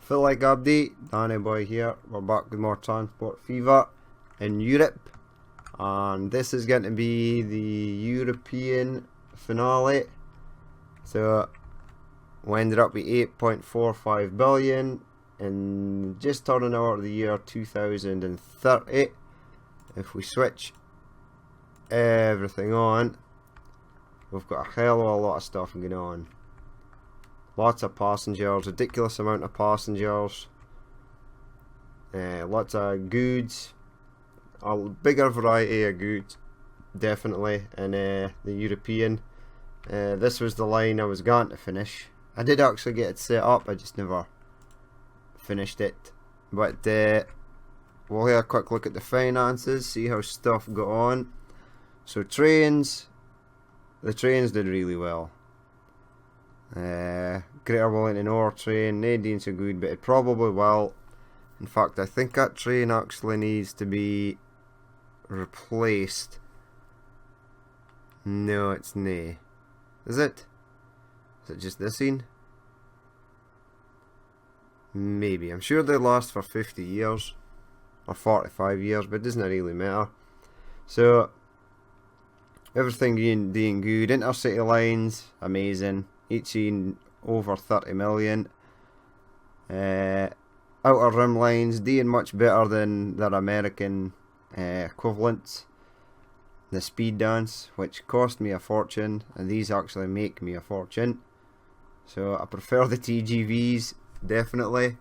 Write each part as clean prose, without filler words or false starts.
Feel like update, Danny Boy here. We're back with more Transport Fever in Europe, and this is going to be the European finale. So we ended up with 8.45 billion in just turning over the year 2030. If we switch everything on, we've got a hell of a lot of stuff going on. Lots of passengers, ridiculous amount of passengers, lots of goods, a bigger variety of goods, definitely, in the European. This was the line I was going to finish. I did actually get it set up, I just never finished it. But we'll have a quick look at the finances, see how stuff got on. So the trains did really well. Greater Wellington Ore train, not doing so good, but it probably will. In fact, I think that train actually needs to be replaced. No, it's nae. Is it? Is it just this scene? Maybe. I'm sure they last for 50 years. Or 45 years, but it doesn't really matter. So, everything doing good. Intercity lines, amazing. Each in over 30 million. Outer rim lines doing much better than their American equivalents. The speed dance, which cost me a fortune, and these actually make me a fortune. So I prefer the TGVs, definitely.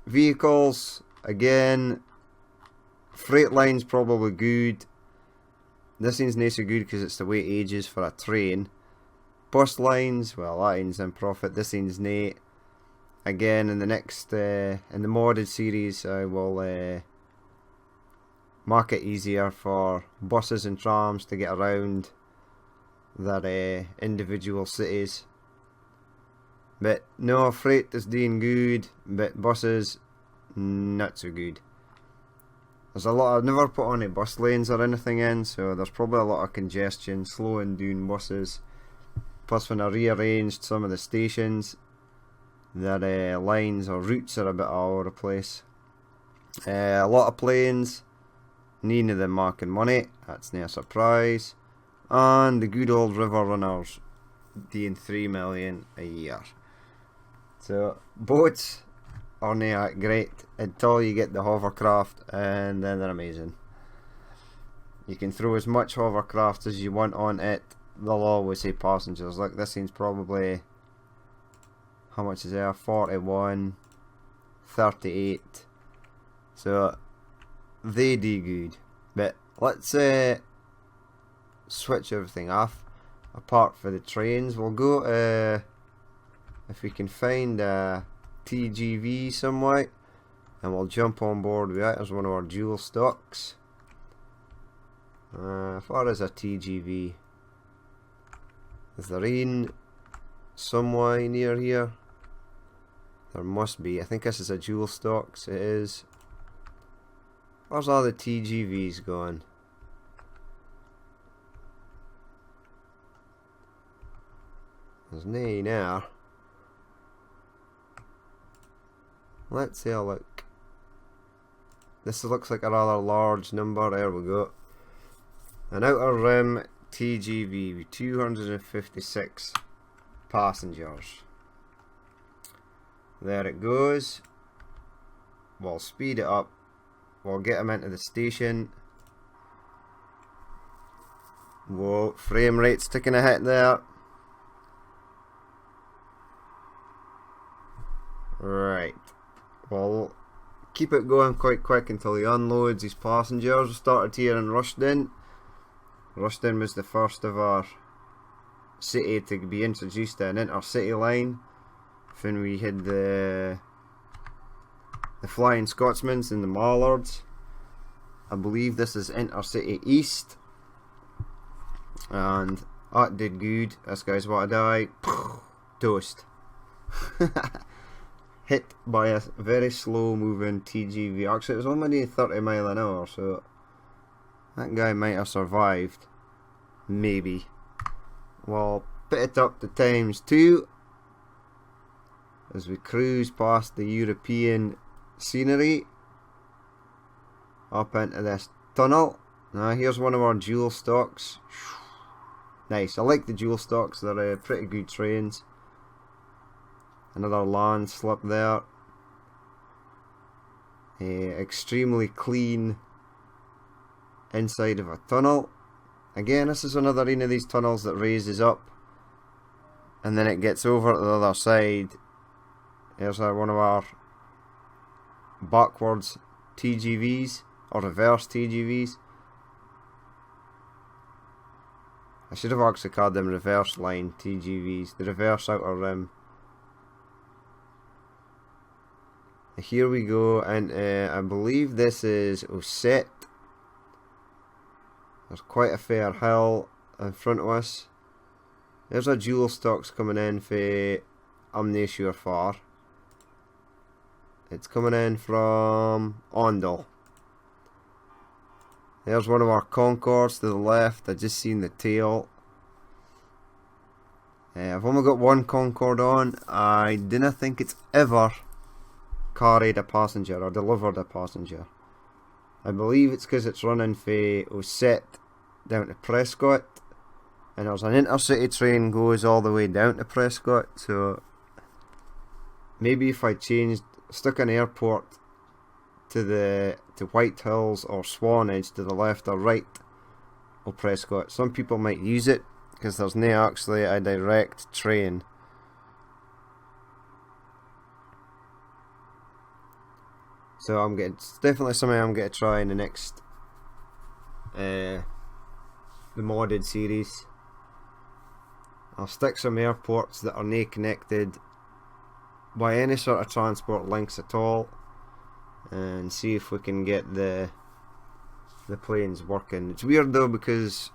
Vehicles, again, freight lines probably good. This one's not so good because it's the way it ages for a train. Bus lines, well, that one's in profit. This one's not. Again, in the next, in the modded series, I will make it easier for buses and trams to get around their individual cities. But no, freight is doing good, but buses, not so good. There's a lot, I've never put any bus lanes or anything in, so there's probably a lot of congestion, slowing down buses. Plus, when I rearranged some of the stations, their lines or routes are a bit all over the place. A lot of planes, none of them making money, that's no surprise. And the good old river runners doing 3 million a year. So, boats are not great until you get the hovercraft, and then they're amazing. You can throw as much hovercraft as you want on it. They'll always say passengers. Like this thing's probably, how much is there? 41, 38. So they do good. But let's switch everything off. Apart for the trains, we'll go if we can find a TGV somewhere, and we'll jump on board with that as one of our dual stocks. Far as a TGV. Is there in somewhere near here? There must be. I think this is a dual stocks. It is. Where's all the TGVs going? There's nae now. Let's have a look. This looks like a rather large number. There we go. An outer rim TGV with 256 passengers. There it goes. We'll speed it up. We'll get them into the station. Whoa, frame rate's taking a hit there. Right. Well, keep it going quite quick until he unloads his passengers. We started here in Rushden. Rushden was the first of our city to be introduced to an intercity line. When we had the Flying Scotsmans and the Mallards. I believe this is Intercity East. And that did good. This guy's what I die. Toast. Hit by a very slow moving TGV. Actually, it was only 30 mile an hour, so that guy might have survived. Maybe. Well, put it up to times 2. as we cruise past the European scenery up into this tunnel. Now here's one of our dual stocks. Nice, I like the dual stocks, they're pretty good trains. Another landslip there. Extremely clean inside of a tunnel. Again, this is another one of these tunnels that raises up and then it gets over to the other side. Here's one of our backwards TGVs, or reverse TGVs. I should have actually called them reverse line TGVs, the reverse outer rim. Here we go, and I believe this is Osset. There's quite a fair hill in front of us. There's a dual stocks coming in for I'm not sure far. It's coming in from Ondel. There's one of our Concords to the left. I just seen the tail. I've only got one Concorde on. I didn't think it's ever carried a passenger or delivered a passenger. I believe it's because it's running for Osset down to Prescott, and there's an intercity train goes all the way down to Prescott. So maybe if I stuck an airport to White Hills or Swanage to the left or right of Prescott, some people might use it because there's no actually a direct train. So it's definitely something I'm going to try in the next the modded series. I'll stick some airports that are not connected by any sort of transport links at all, and see if we can get the planes working. It's weird though, because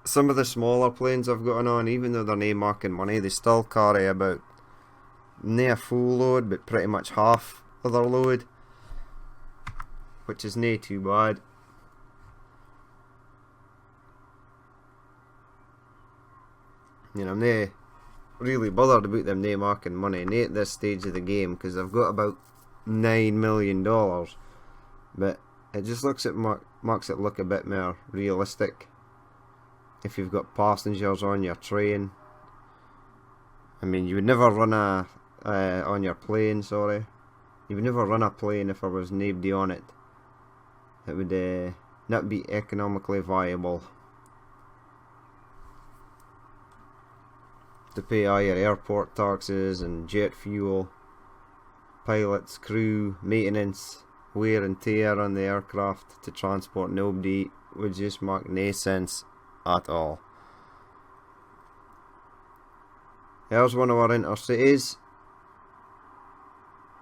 some of the smaller planes I've got on, even though they're not making money, they still carry about not a full load, but pretty much half of their load, which is not too bad. You know, I'm not really bothered about them not making money, not at this stage of the game, because I've got about $9 million, but it just makes it look a bit more realistic if you've got passengers on your train. I mean, you would never run on your plane, sorry. You would never run a plane if there was nobody on it. It would not be economically viable to pay all your airport taxes and jet fuel, pilots, crew, maintenance, wear and tear on the aircraft to transport nobody. Would just make no sense at all. There's one of our intercities,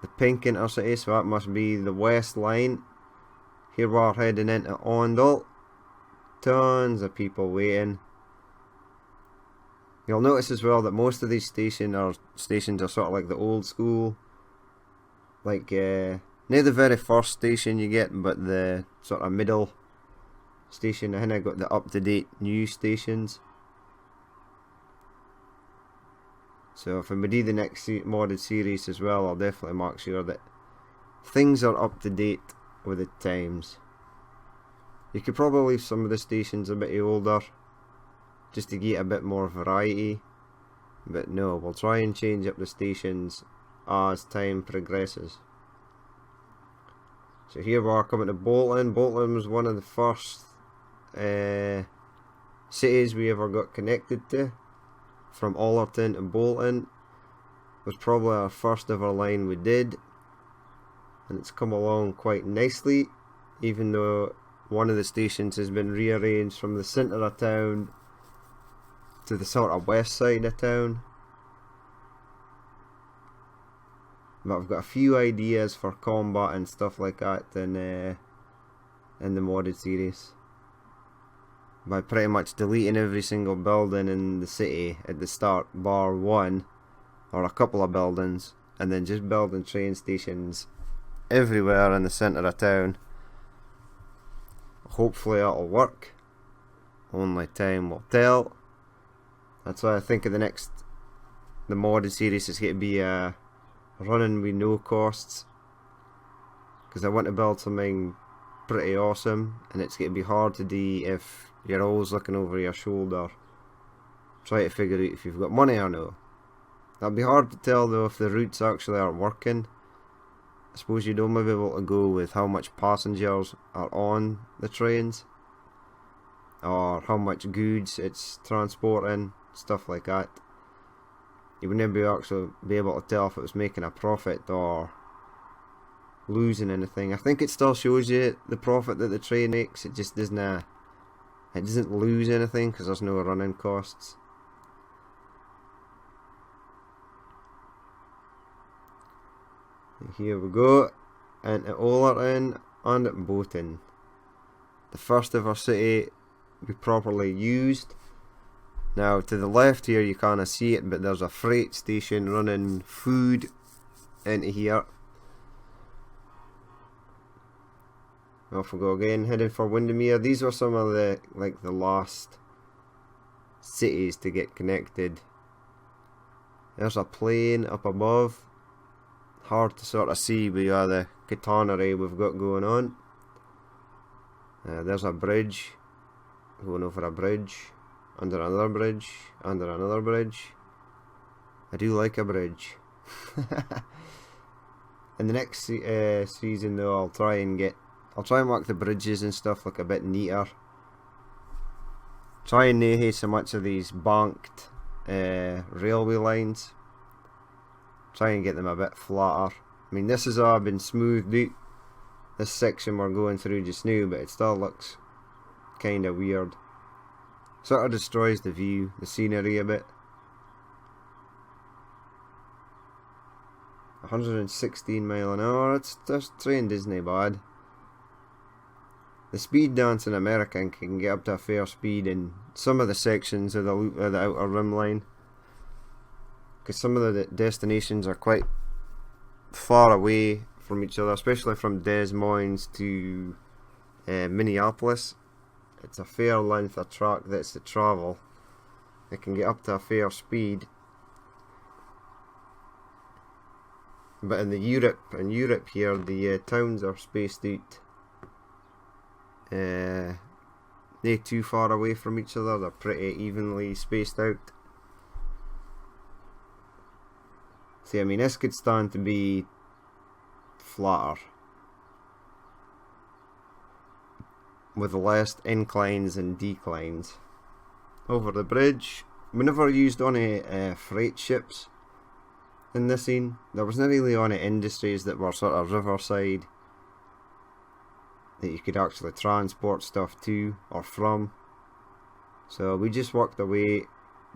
the pink intercity, so that must be the west line. Here we're heading into Ondel. Tons of people waiting. You'll notice as well that most of these stations are sort of like the old school, like near the very first station you get, but the sort of middle station. I think I got the up-to-date new stations. So if we do the next modded series as well, I'll definitely make sure that things are up to date with the times. You could probably leave some of the stations a bit older, just to get a bit more variety, but no, we'll try and change up the stations as time progresses. So here we are coming to Bolton. Bolton was one of the first cities we ever got connected to. From Allerton to Bolton was probably our first ever line we did, and it's come along quite nicely, even though one of the stations has been rearranged from the centre of town to the sort of west side of town. But I've got a few ideas for combat and stuff like that in the modded series, by pretty much deleting every single building in the city at the start, bar one or a couple of buildings, and then just building train stations everywhere in the centre of town. Hopefully it'll work, only time will tell. That's why I think the modded series is going to be running with no costs, because I want to build something pretty awesome, and it's going to be hard to do if you're always looking over your shoulder, try to figure out if you've got money or no. That'll be hard to tell though if the routes actually aren't working. I suppose you'd only be able to go with how much passengers are on the trains, or how much goods it's transporting, stuff like that. You wouldn't actually be able to tell if it was making a profit or losing anything. I think it still shows you the profit that the train makes. It just doesn't. It doesn't lose anything because there's no running costs. And here we go into Ollerton and Boaton, the first ever city we properly used. Now to the left here you can't see it, but there's a freight station running food into here. Off we go again, heading for Windermere. These were some of the last cities to get connected. There's a plane up above. Hard to sort of see with the catanery we've got going on. There's a bridge, going over a bridge, under another bridge, under another bridge. I do like a bridge. In the next season though, I'll try and mark the bridges and stuff look a bit neater. Try and not have so much of these banked railway lines. Try and get them a bit flatter. I mean, this has all been smoothed out, this section we're going through just now, but it still looks kind of weird. Sort of destroys the view, the scenery a bit. 116 mile an hour, this train isn't bad. The speed dance in America can get up to a fair speed in some of the sections of the loop of the outer rim line, because some of the destinations are quite far away from each other, especially from Des Moines to Minneapolis. It's a fair length of track that's to travel. It can get up to a fair speed. But in Europe here, the towns are spaced out. They're too far away from each other. They're pretty evenly spaced out. See, I mean, this could stand to be flatter, with less inclines and declines. Over the bridge, we never used any freight ships in this scene. There wasn't really any industries that were sort of riverside that you could actually transport stuff to or from, so we just walked away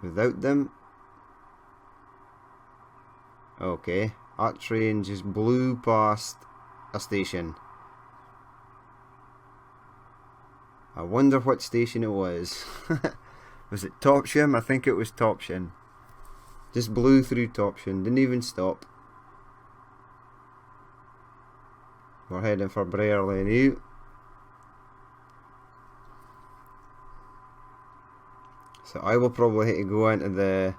without them. Okay, that train just blew past a station. I wonder what station it was. Was it Topsham? I think it was Topsham. Just blew through Topsham, didn't even stop. We're heading for Brierley now. So I will probably have to go into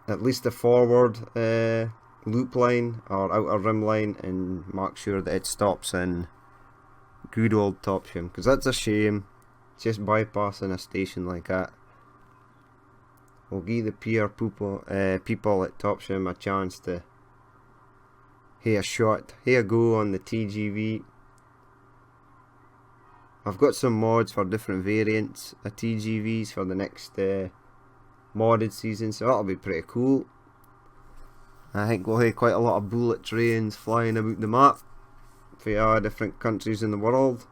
at least the forward loop line or outer rim line and make sure that it stops in good old Topsham, because that's a shame just bypassing a station like that. We'll give the people at Topsham a chance to have a go on the TGV. I've got some mods for different variants of TGVs for the next modded season, so that'll be pretty cool. I think we'll have quite a lot of bullet trains flying about the map for different countries in the world.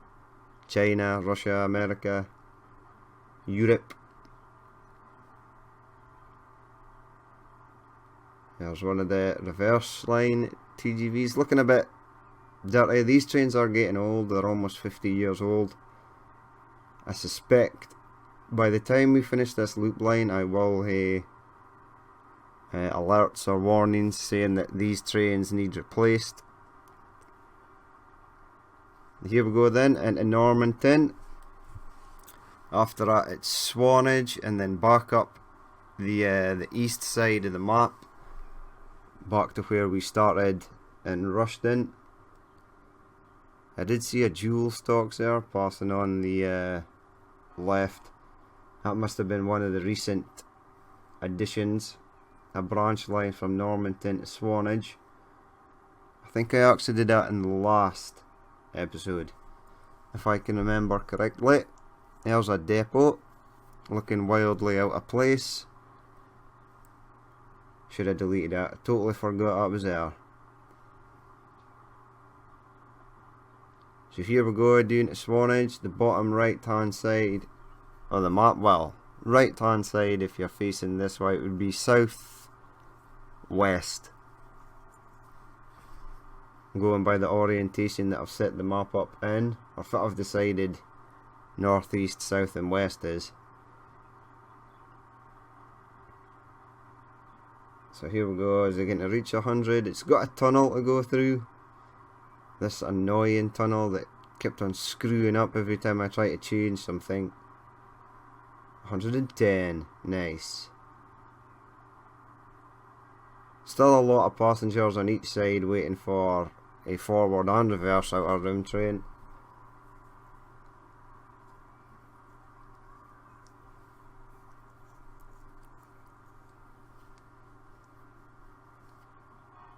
China, Russia, America, Europe. There's one of the reverse line TGVs, looking a bit dirty. These trains are getting old, they're almost 50 years old. I suspect by the time we finish this loop line I will have alerts or warnings saying that these trains need replaced. Here we go then into Normanton. After that it's Swanage, and then back up the east side of the map back to where we started in Rushden. I did see a jewel stocks there passing on the left. That must have been one of the recent additions. A branch line from Normanton to Swanage. I think I actually did that in the last episode, if I can remember correctly. There's a depot looking wildly out of place. Should have deleted that. I totally forgot that was there. So here we go, down to Swanage, the bottom right hand side of the map. Well, right hand side if you're facing this way, it would be south west. Going by the orientation that I've set the map up in, or if I've decided north, east, south and west is. So here we go, is it going to reach 100? It's got a tunnel to go through. This annoying tunnel that kept on screwing up every time I try to change something. 110, nice. Still a lot of passengers on each side waiting for a forward and reverse outer rim train.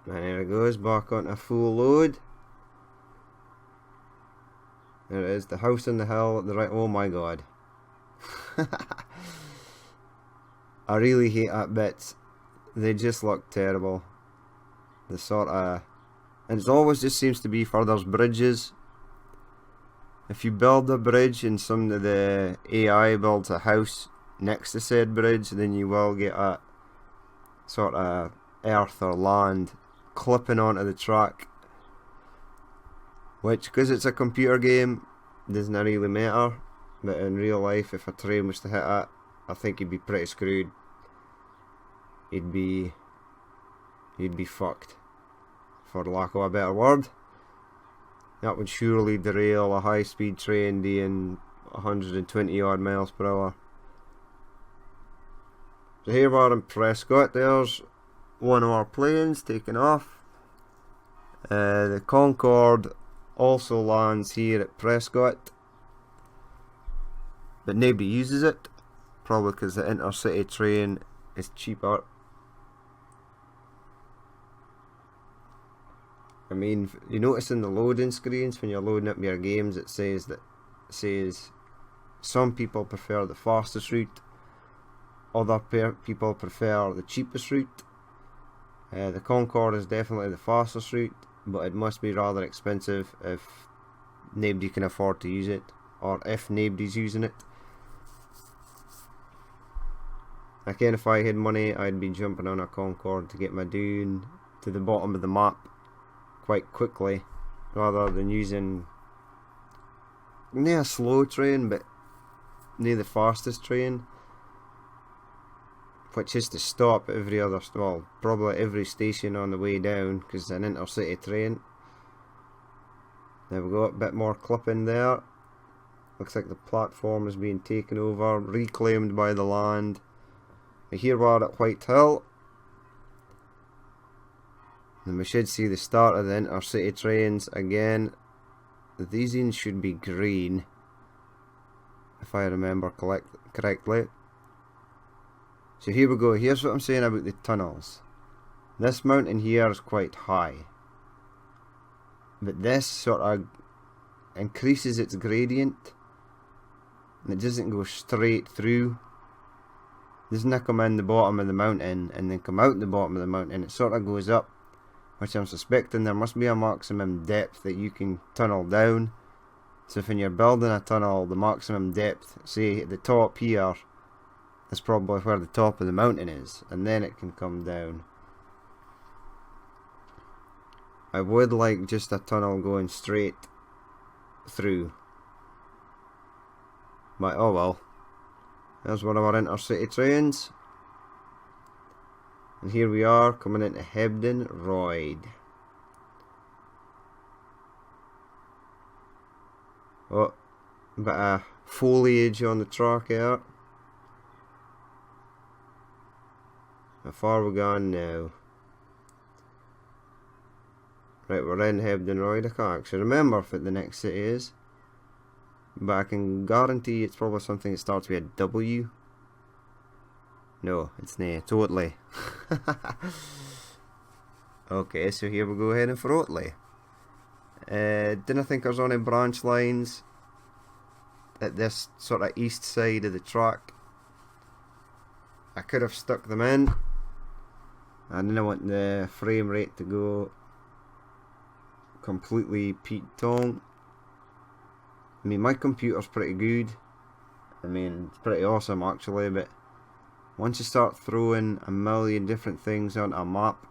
And there it goes, back on a full load. There it is, the house on the hill at the right. Oh my god. I really hate that bit. They just look terrible. The sort of, and it always just seems to be for those bridges. If you build a bridge and some of the AI builds a house next to said bridge, then you will get a sort of earth or land clipping onto the track. Which, because it's a computer game, doesn't really matter. But in real life, if a train was to hit it, I think you'd be pretty screwed. You'd be fucked, for lack of a better word. That would surely derail a high-speed train doing 120 odd miles per hour. So here we are in Prescott. There's one of our planes taking off. The Concorde also lands here at Prescott, but nobody uses it, probably because the intercity train is cheaper. I mean, you notice in the loading screens when you're loading up your games, it says some people prefer the fastest route, other people prefer the cheapest route. The Concorde is definitely the fastest route, but it must be rather expensive if nobody can afford to use it, or if nobody's using it. Again, if I had money, I'd be jumping on a Concorde to get my down to the bottom of the map quite quickly, rather than using near a slow train, but near the fastest train, which is to stop every other, well, probably every station on the way down, because it's an intercity train. There we go, a bit more clipping there. Looks like the platform is being taken over, reclaimed by the land. Here we are at Whitehill, and we should see the start of the intercity trains again. These ones should be green, if I remember correctly. So here we go. Here's what I'm saying about the tunnels. This mountain here is quite high, but this sort of increases its gradient, and it doesn't go straight through. It doesn't come in the bottom of the mountain and then come out the bottom of the mountain. It sort of goes up, which I'm suspecting there must be a maximum depth that you can tunnel down. So if when you're building a tunnel, the maximum depth, say at the top here, is probably where the top of the mountain is, and then it can come down. I would like just a tunnel going straight through, but oh well. There's one of our intercity trains, and here we are coming into Hebden Royd. Oh, a bit of foliage on the track here. How far we gone now? Right, we're in Hebden Royd. I can't actually remember if the next city is, but I can guarantee it's probably something that starts with a W. No, it's nae, it's Otley. Okay, so here we go heading for Otley. Didn't think there's any branch lines at this sort of east side of the track. I could have stuck them in. I didn't want the frame rate to go completely Pete Tong. I mean, my computer's pretty good. I mean, it's pretty awesome actually, but once you start throwing a million different things onto a map,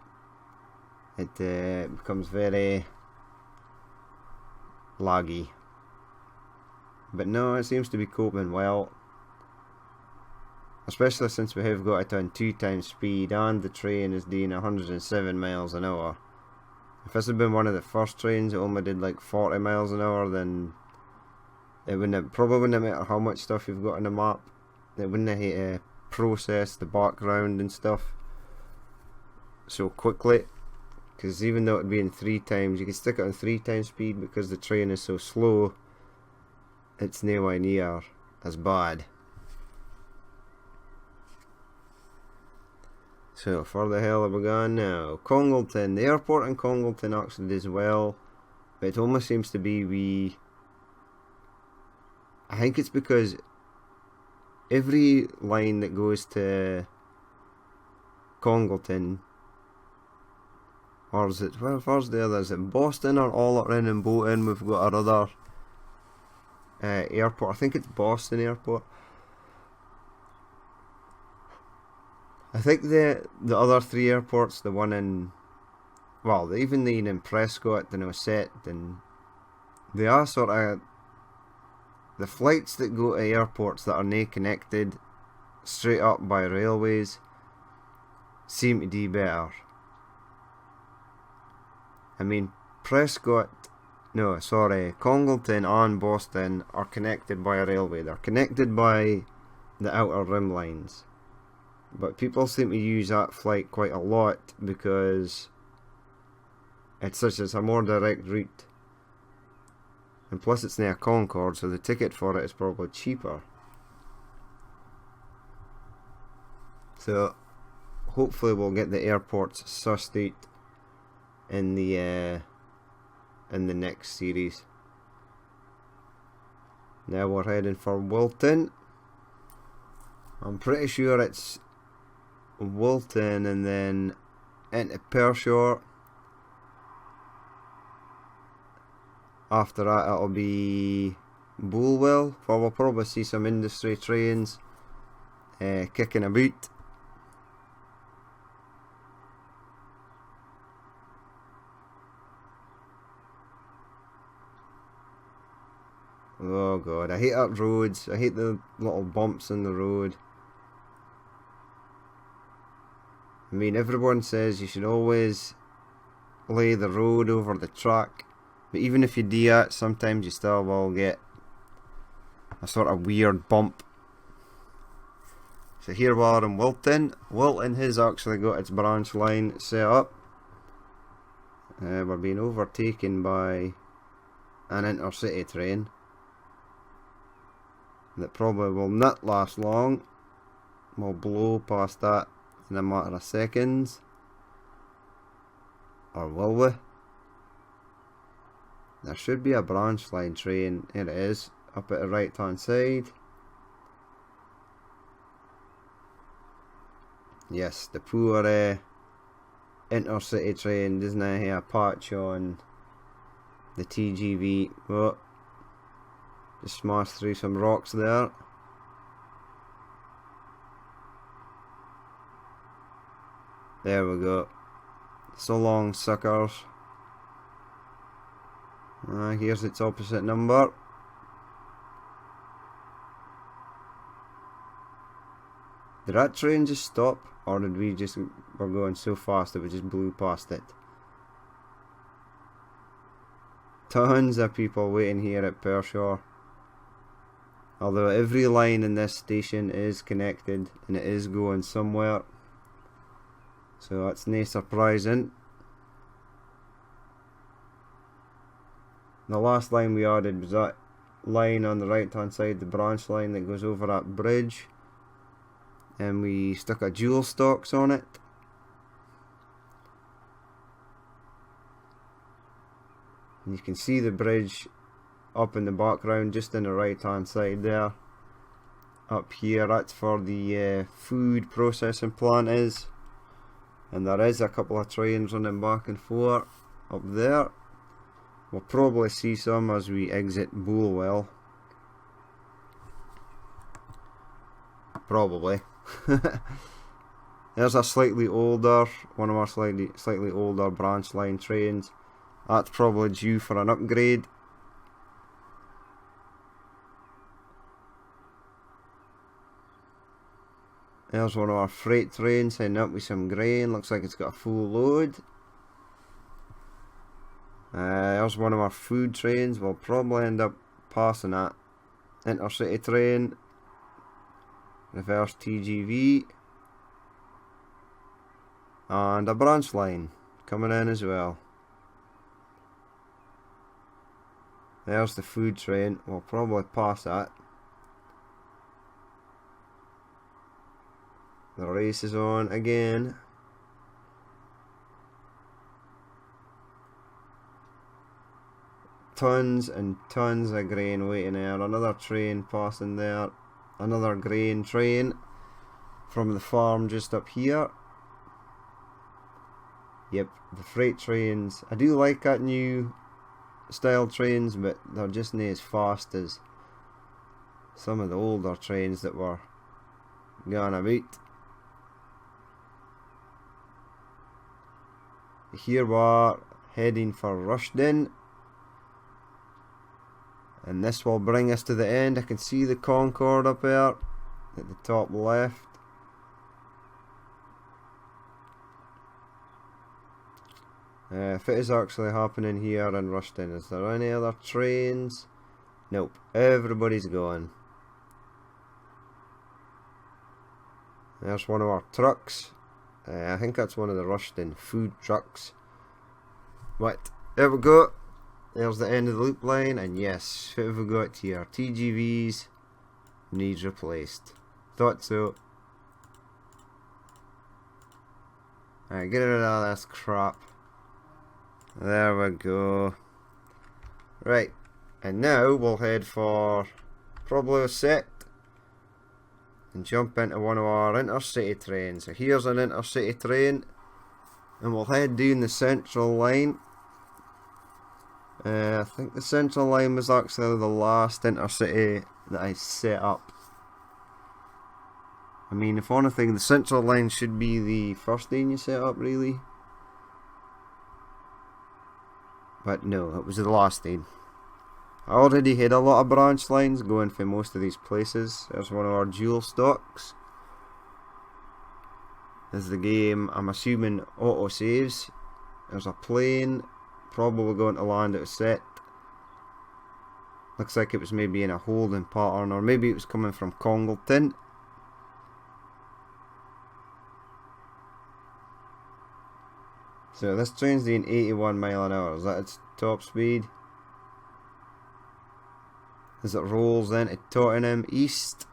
it becomes very laggy. But no, it seems to be coping well, especially since we have got it on 2 times speed and the train is doing 107 miles an hour. If this had been one of the first trains that only did like 40 miles an hour, then it probably wouldn't matter how much stuff you've got on the map. It wouldn't have to process the background and stuff so quickly, because even though it'd be in 3 times, you can stick it on 3 times speed, because the train is so slow, it's nowhere near as bad. So, for the hell have we gone now? Congleton. The airport in Congleton actually does well, but it almost seems to be I think it's because every line that goes to Congleton, or is it, where's the other? Is it Boston or Allerton and Bolton? We've got our other airport. I think it's Boston Airport. I think the other 3 airports, the one in, well, even the in Prescott and Osset, and they are sort of, the flights that go to airports that are not connected straight up by railways seem to do better. I mean, Congleton and Boston are connected by a railway. They're connected by the outer rim lines. But people seem to use that flight quite a lot because it's a more direct route. And plus it's near Concord, so the ticket for it is probably cheaper. So hopefully we'll get the airports sussed out in the next series. Now we're heading for Wilton. I'm pretty sure it's Wilton and then into Pershore. After that it'll be Bulwell, for we'll probably see some industry trains kicking about. Oh god, I hate up roads. I hate the little bumps in the road. I mean, everyone says you should always lay the road over the track, but even if you do that, sometimes you still will get a sort of weird bump. So here we are in Wilton. Wilton has actually got its branch line set up. We're being overtaken by an intercity train that probably will not last long. We'll blow past that in a matter of seconds. Or will we? There should be a branch line train. Here it is, up at the right hand side. Yes, the poor intercity train doesn't have a patch on the TGV. Oh, just smashed through some rocks there. There we go. So long, suckers. Here's its opposite number. Did that train just stop? Or did we just, we're going so fast that we just blew past it? Tons of people waiting here at Pershore. Although every line in this station is connected and it is going somewhere. So that's no surprising. The last line we added was that line on the right hand side, the branch line that goes over that bridge, and we stuck a dual stocks on it. And you can see the bridge up in the background just in the right hand side there. Up here, that's for the food processing plant is, and there is a couple of trains running back and forth up there. We'll probably see some as we exit Bulwell. Probably. There's a slightly older, one of our slightly older branch line trains. That's probably due for an upgrade. There's one of our freight trains heading up with some grain. Looks like it's got a full load. There's one of our food trains. We'll probably end up passing that. Intercity train. Reverse TGV. And a branch line coming in as well. There's the food train. We'll probably pass that. The race is on again. Tons and tons of grain waiting there. Another train passing there. Another grain train from the farm just up here. Yep, the freight trains. I do like that new style trains, but they're just not as fast as some of the older trains that were going about. Here we are heading for Rushden, and this will bring us to the end. I can see the Concorde up there at the top left. If it is actually happening here in Rushden, is there any other trains? Nope, everybody's gone. There's one of our trucks. I think that's one of the Rushden food trucks. But there we go. There's the end of the loop line, and yes, what have we got here? TGVs needs replaced. Thought so. Alright, get rid of all this crap. There we go. Right, and now we'll head for probably a set and jump into one of our intercity trains. So here's an intercity train, and we'll head down the central line. I think the central line was actually the last intercity that I set up. I mean, if anything, the central line should be the first thing you set up, really. But no, it was the last thing. I already had a lot of branch lines going for most of these places. There's one of our dual stocks. As the game, I'm assuming, auto saves. There's a plane, probably going to land at a set. Looks like it was maybe in a holding pattern, or maybe it was coming from Congleton. So this train's doing 81 mile an hour. Is that its top speed? As it rolls into Tottenham East.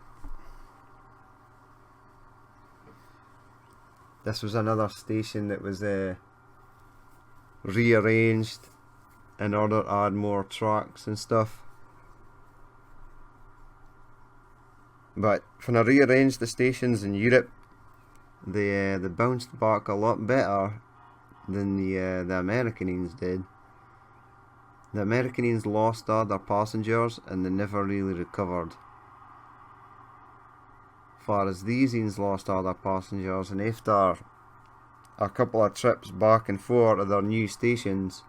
This was another station that was rearranged in order to add more tracks and stuff. But when I rearranged the stations in Europe, they bounced back a lot better than the Americans did. The Americans lost all their passengers and they never really recovered. As far as these ones lost all their passengers, and after a couple of trips back and forth to their new stations,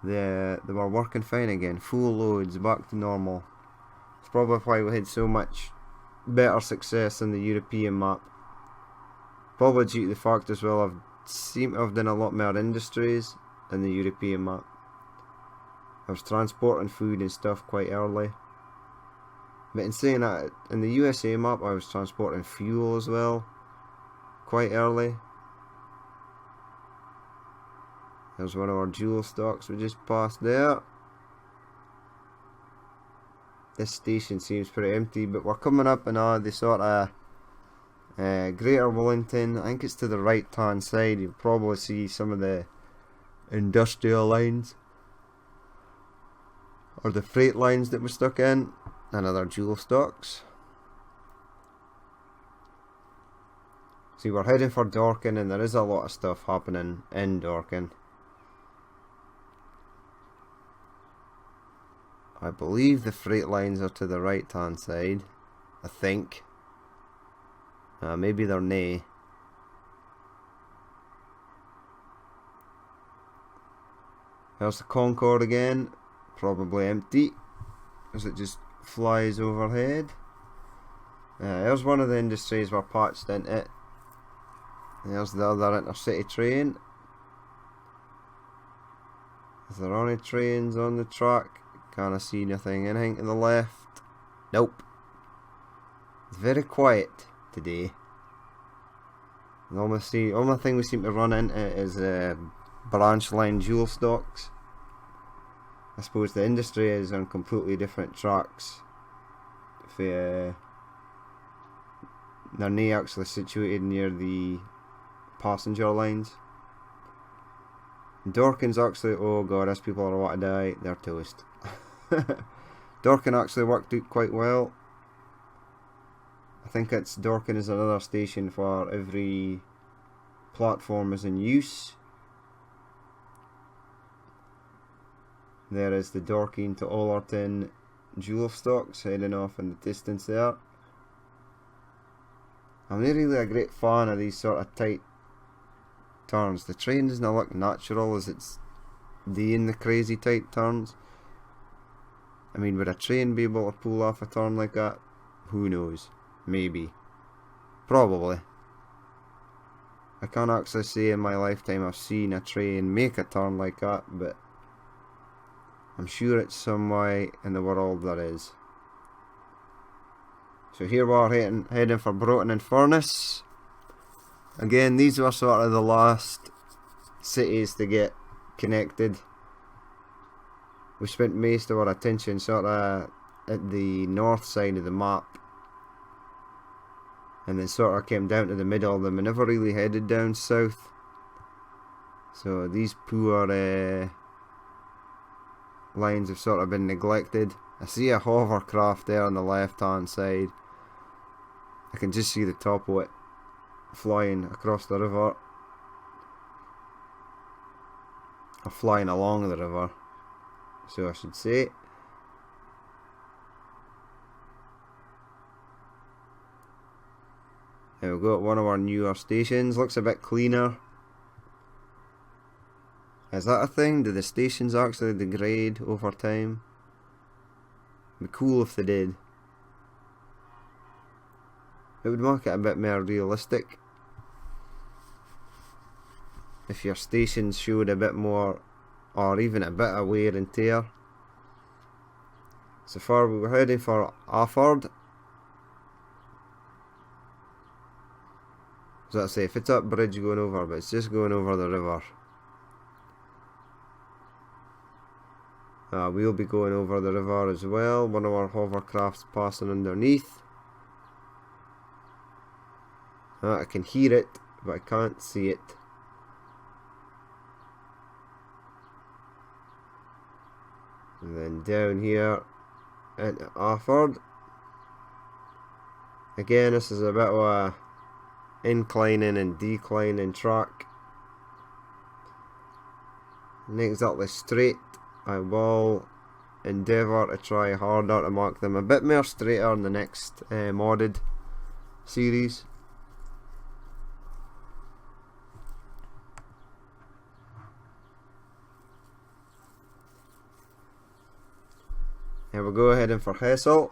they were working fine again, full loads, back to normal. It's probably why we had so much better success in the European map. Probably due to the fact as well I've seem to have done a lot more industries in the European map. I was transporting food and stuff quite early. But in saying that, in the USA map I was transporting fuel as well quite early. There's one of our dual stocks we just passed there. this station seems pretty empty, but we're coming up in the sort of Greater Wellington. I think it's to the right hand side. You'll probably see some of the industrial lines or the freight lines that we're stuck in, and other jewel stocks. See, we're heading for Dorking, and there is a lot of stuff happening in Dorking. I believe the freight lines are to the right hand side, I think. Maybe they're nae. There's the Concorde again, probably empty as it just flies overhead. There's one of the industries we're patched into it. There's the other intercity train. Is there any trains on the track? Can't see anything to the left. Nope. It's very quiet today. The only thing we seem to run into is branch line jewel stocks. I suppose the industry is on completely different tracks. They're not actually situated near the passenger lines. Dorking's actually, oh god, as people are about to die, they're toast. Dorking actually worked out quite well. I think it's Dorking is another station for every platform is in use. There is the Dorking to Ollerton jewel stocks heading off in the distance there. I'm not really a great fan of these sort of tight turns. The train doesn't look natural as it's doing the crazy tight turns. I mean, would a train be able to pull off a turn like that? Who knows? Maybe. Probably. I can't actually say in my lifetime I've seen a train make a turn like that, but I'm sure it's some way in the world there is. So here we are heading for Broughton and Furness. Again, these were sort of the last cities to get connected. We spent most of our attention sort of at the north side of the map, and then sort of came down to the middle of them and never really headed down south. So these poor lines have sort of been neglected. I see a hovercraft there on the left hand side. I can just see the top of it flying across the river, or flying along the river, so I should say. Now we've got one of our newer stations. Looks a bit cleaner. Is that a thing? Do the stations actually degrade over time? It'd be cool if they did. It would make it a bit more realistic if your stations showed a bit more, or even a bit of wear and tear. So far we were heading for Afford. So I say, if it's up bridge going over, but it's just going over the river. We'll be going over the river as well. One of our hovercrafts passing underneath. I can hear it, but I can't see it. And then down here at Afford. Again, this is a bit of a inclining and declining track. Not exactly straight. I will endeavour to try harder to mark them a bit more straighter in the next modded series. Here we go, heading for Hessel.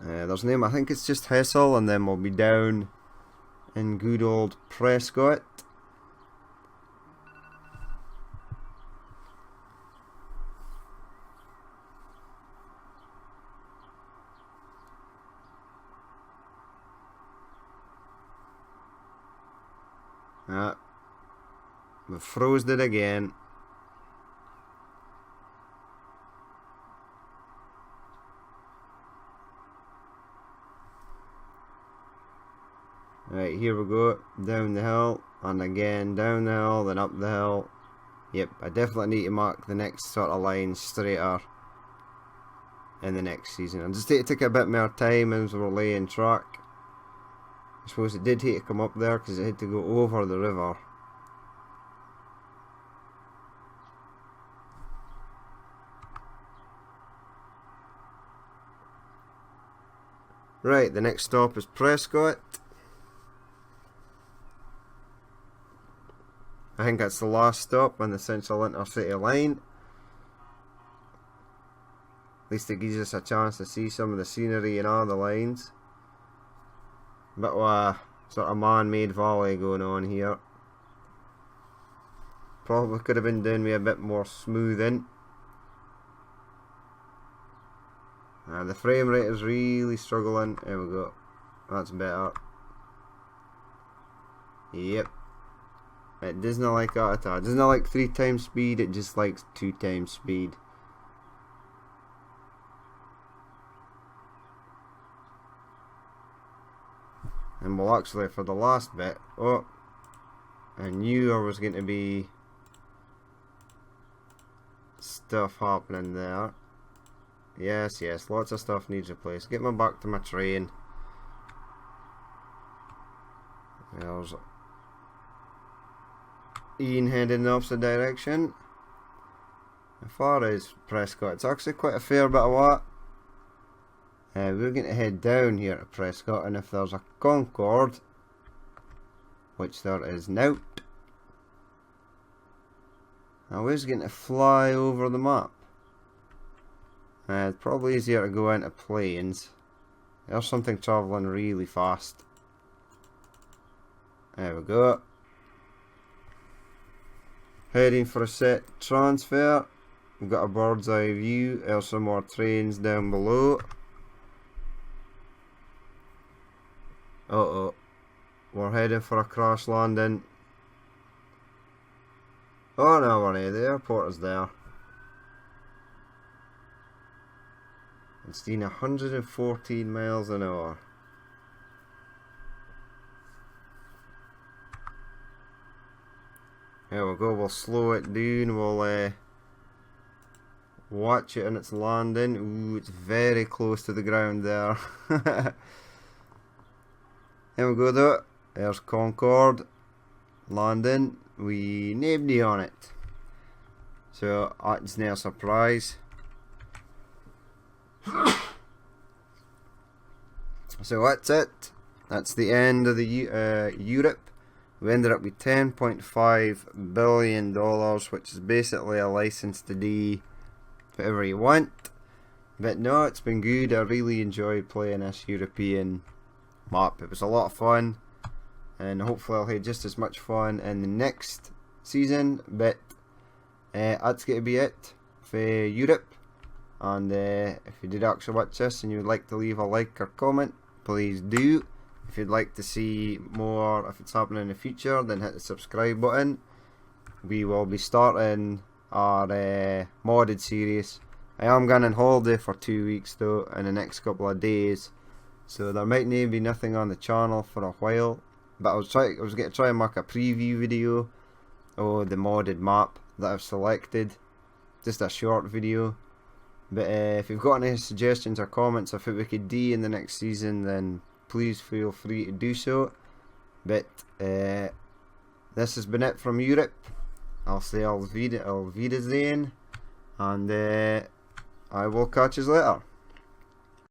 There's name, I think it's just Hessel, and then we'll be down in good old Prescott. We've froze it again. Right, here we go. Down the hill, and again down the hill, then up the hill. Yep, I definitely need to mark the next sort of line straighter in the next season. I just need to take a bit more time as we're laying track. I suppose it did hate to come up there because it had to go over the river. Right, the next stop is Prescott. I think that's the last stop on the Central Intercity line. At least it gives us a chance to see some of the scenery in all the lines. Bit of a sort of man-made valley going on here. Probably could have been done with a bit more smoothing. The frame rate is really struggling. There we go. That's better. Yep. It does not like that at all. It does not like 3 times speed, it just likes 2 times speed. And we'll actually, for the last bit, oh, I knew there was going to be stuff happening there. Yes, yes, lots of stuff needs replaced. Get me back to my train. There's Ian heading in the opposite direction. As far as Prescott, it's actually quite a fair bit of what. We're going to head down here to Prescott, and if there's a Concorde, which there is now, I was going to fly over the map. It's probably easier to go into planes. There's something travelling really fast. There we go. Heading for a set transfer. We've got a bird's eye view. There's some more trains down below. Uh-oh. We're heading for a crash landing. Oh no, we're near. The airport is there. It's doing 114 miles an hour. There we go, we'll slow it down, we'll watch it in its landing. Ooh, it's very close to the ground there. There we go though, there's Concorde landing, we nobody on it. So that's no surprise. So that's it. That's the end of the Europe. We ended up with $10.5 billion, which is basically a license to do whatever you want. But no, it's been good. I really enjoyed playing this European map. It was a lot of fun, and hopefully I'll have just as much fun in the next season. But that's going to be it for Europe. And if you did actually watch this and you would like to leave a like or comment, please do. If you'd like to see more, if it's happening in the future, then hit the subscribe button. We will be starting our modded series. I am going on holiday for 2 weeks though, in the next couple of days, so there might be nothing on the channel for a while. But I was going to try and make a preview video of the modded map that I've selected, just a short video. But if you've got any suggestions or comments of what we could do in the next season, then please feel free to do so. But this has been it from Europe. I'll say Auf Wiedersehen, and I will catch you later.